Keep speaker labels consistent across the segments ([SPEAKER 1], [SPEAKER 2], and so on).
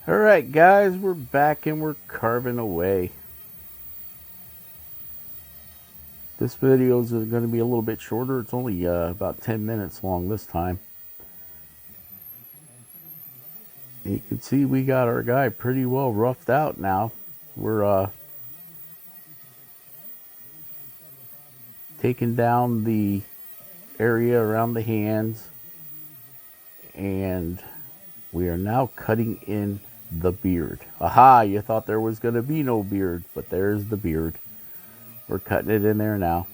[SPEAKER 1] Alright guys, we're back and we're carving away. This video is going to be a little bit shorter. It's only about 10 minutes long this time. You can see we got our guy pretty well roughed out now. We're taking down the area around the hands, and we are now cutting in the beard. Aha, you thought there was going to be no beard, but there's the beard. We're cutting it in there now.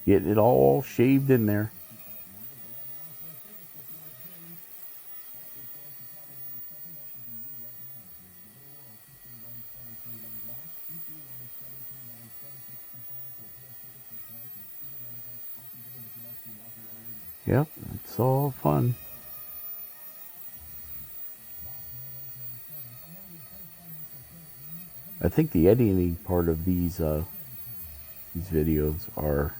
[SPEAKER 1] Getting it all shaved in there. Yep, it's all fun. I think the editing part of these videos are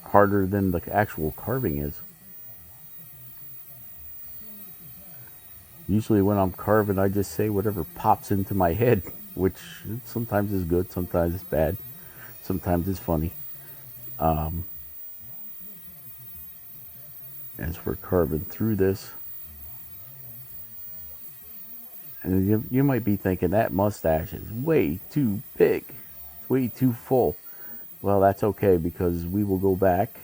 [SPEAKER 1] harder than the actual carving is. Usually when I'm carving, I just say whatever pops into my head, which sometimes is good, sometimes it's bad, sometimes it's funny. As we're carving through this, and you might be thinking that mustache is way too big, it's way too full. Well, that's okay, because we will go back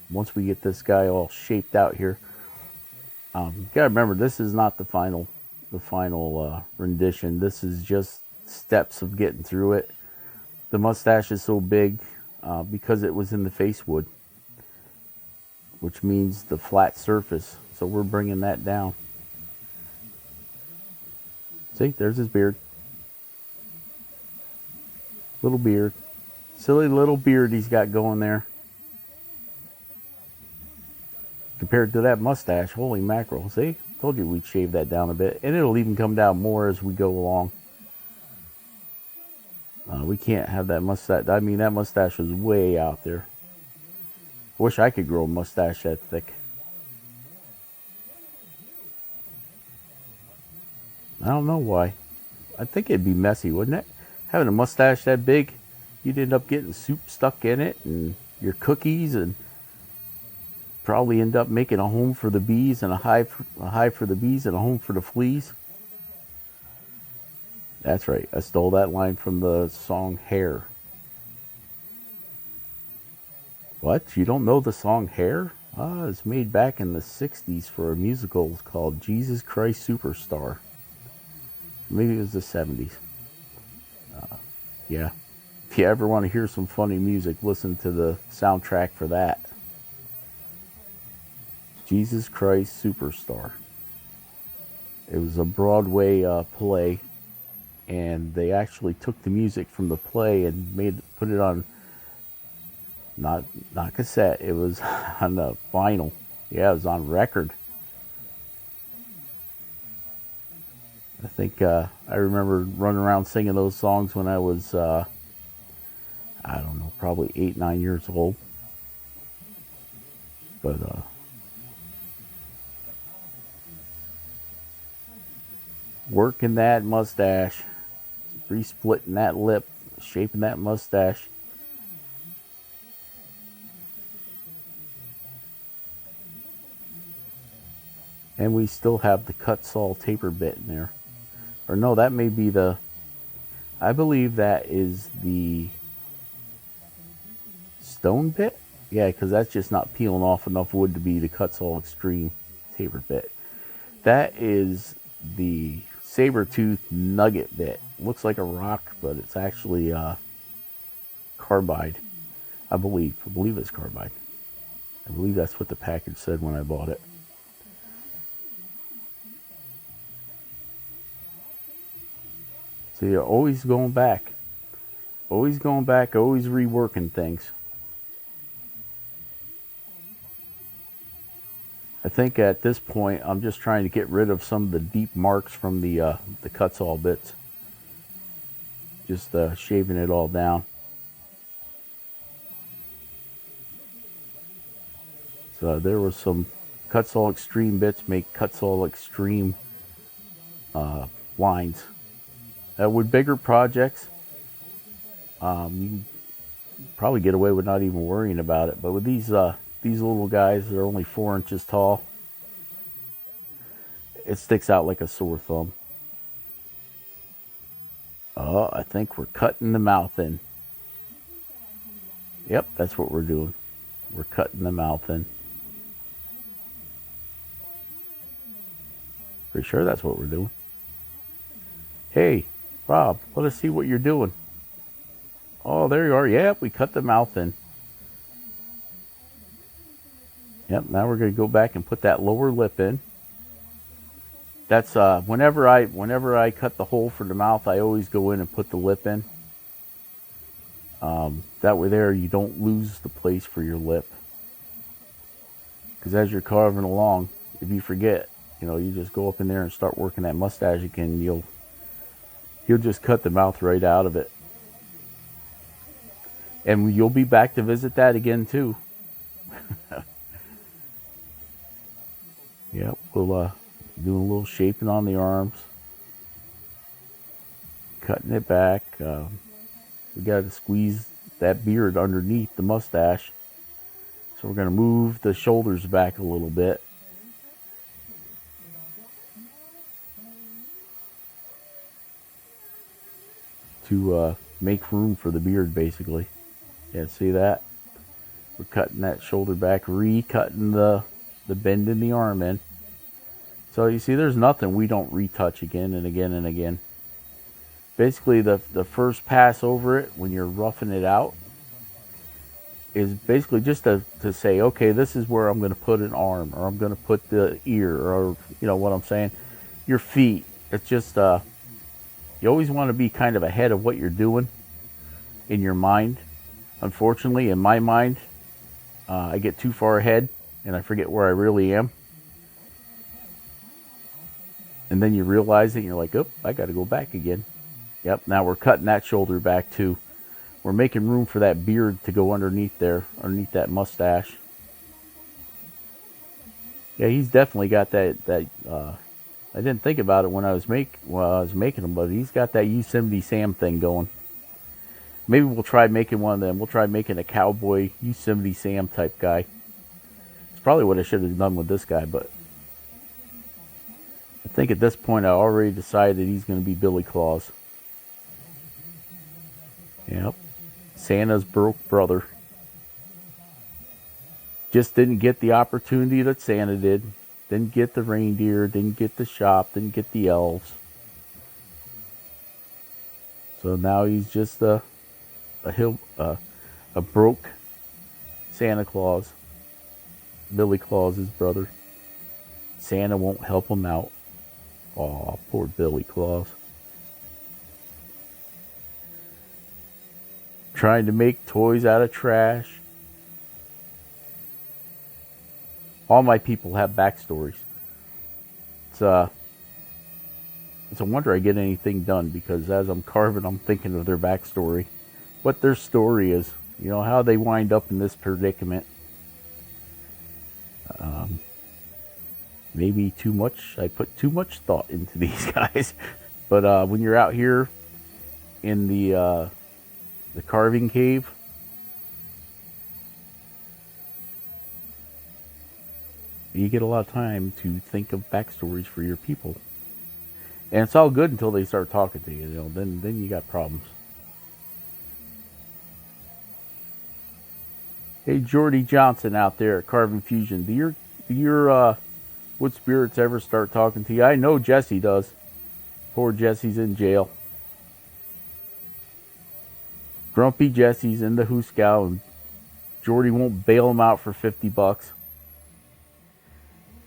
[SPEAKER 1] once we get this guy all shaped out here. You gotta remember, this is not the final rendition. This is just steps of getting through it. The mustache is so big because it was in the face wood, which means the flat surface. So we're bringing that down. See, there's his beard. Little beard. Silly little beard he's got going there. Compared to that mustache, holy mackerel. See, told you we'd shave that down a bit. And it'll even come down more as we go along. We can't have that mustache. I mean, that mustache was way out there. Wish I could grow a mustache that thick. I don't know why. I think it'd be messy, wouldn't it? Having a mustache that big, you'd end up getting soup stuck in it, and your cookies, and probably end up making a home for the bees, and a hive for the bees, and a home for the fleas. That's right. I stole that line from the song Hair. What? You don't know the song Hair? It's made back in the 60s for a musical called Jesus Christ Superstar. Maybe it was the 70s. Yeah. If you ever want to hear some funny music, listen to the soundtrack for that. Jesus Christ Superstar. It was a Broadway play, and they actually took the music from the play and put it on not cassette. It was on the vinyl. Yeah, it was on record. I think I remember running around singing those songs when I was I don't know, probably 8, 9 years old. But working that mustache, re-splitting that lip, shaping that mustache. And we still have the cut saw taper bit in there. Or no, that may be the, I believe that is the stone bit. Yeah, because that's just not peeling off enough wood to be the cut saw extreme taper bit. That is the saber tooth nugget bit. Looks like a rock, but it's actually carbide. I believe it's carbide. I believe that's what the package said when I bought it. So you're always going back. Always going back, always reworking things. I think at this point, I'm just trying to get rid of some of the deep marks from the cut saw bits. Just shaving it all down. there was some Cuts All Extreme bits make Cuts All Extreme lines. With bigger projects, you can probably get away with not even worrying about it. But with these little guys that are only 4 inches tall, it sticks out like a sore thumb. Oh, I think we're cutting the mouth in. Yep, that's what we're doing. We're cutting the mouth in. Pretty sure that's what we're doing. Hey, Rob, let us see what you're doing. Oh, there you are. Yep, we cut the mouth in. Yep, now we're going to go back and put that lower lip in. That's whenever I cut the hole for the mouth, I always go in and put the lip in. That way there you don't lose the place for your lip. Because as you're carving along, if you forget, you just go up in there and start working that mustache again, you'll just cut the mouth right out of it. And you'll be back to visit that again too. Yep, we'll do a little shaping on the arms. Cutting it back. We got to squeeze that beard underneath the mustache. So we're going to move the shoulders back a little bit. To make room for the beard, basically. Yeah, see that? We're cutting that shoulder back, re-cutting the bend in the arm in. So you see, there's nothing we don't retouch again and again and again. Basically, the first pass over it when you're roughing it out is basically just to say, okay, this is where I'm going to put an arm, or I'm going to put the ear, or what I'm saying, your feet. It's just you always want to be kind of ahead of what you're doing in your mind. Unfortunately, in my mind, I get too far ahead and I forget where I really am. And then you realize it and you're like, oh, I got to go back again. Yep, now we're cutting that shoulder back too. We're making room for that beard to go underneath there, underneath that mustache. Yeah, he's definitely got that. I didn't think about it when I was making him, but he's got that Yosemite Sam thing going. Maybe we'll try making one of them. We'll try making a cowboy Yosemite Sam type guy. It's probably what I should have done with this guy, but I think at this point I already decided he's going to be Billy Claus. Yep. Santa's broke brother. Just didn't get the opportunity that Santa did. Didn't get the reindeer, didn't get the shop, didn't get the elves. So now he's just a broke Santa Claus. Billy Claus's brother. Santa won't help him out. Aw, poor Billy Claus. Trying to make toys out of trash. All my people have backstories. It's a wonder I get anything done, because as I'm carving, I'm thinking of their backstory, what their story is, how they wind up in this predicament. Maybe too much. I put too much thought into these guys. But when you're out here in the carving cave, you get a lot of time to think of backstories for your people. And it's all good until they start talking to you. Then you got problems. Hey, Jordy Johnson out there at Carving Fusion. Do your wood spirits ever start talking to you? I know Jesse does. Poor Jesse's in jail. Grumpy Jesse's in the Hooskow, and Jordy won't bail him out for $50.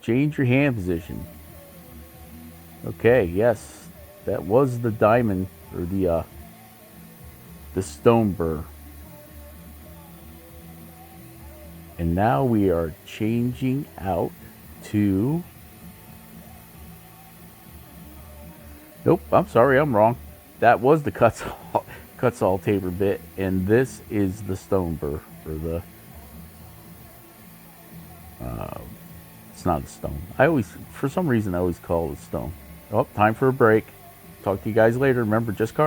[SPEAKER 1] Change your hand position. Okay, yes, that was the diamond, or the stone burr. And now we are changing out to... Nope, I'm sorry, I'm wrong. That was the cuts all taper bit, and this is the stone burr, or the It's not a stone. For some reason, I always call it a stone. Oh, time for a break. Talk to you guys later. Remember, just carve.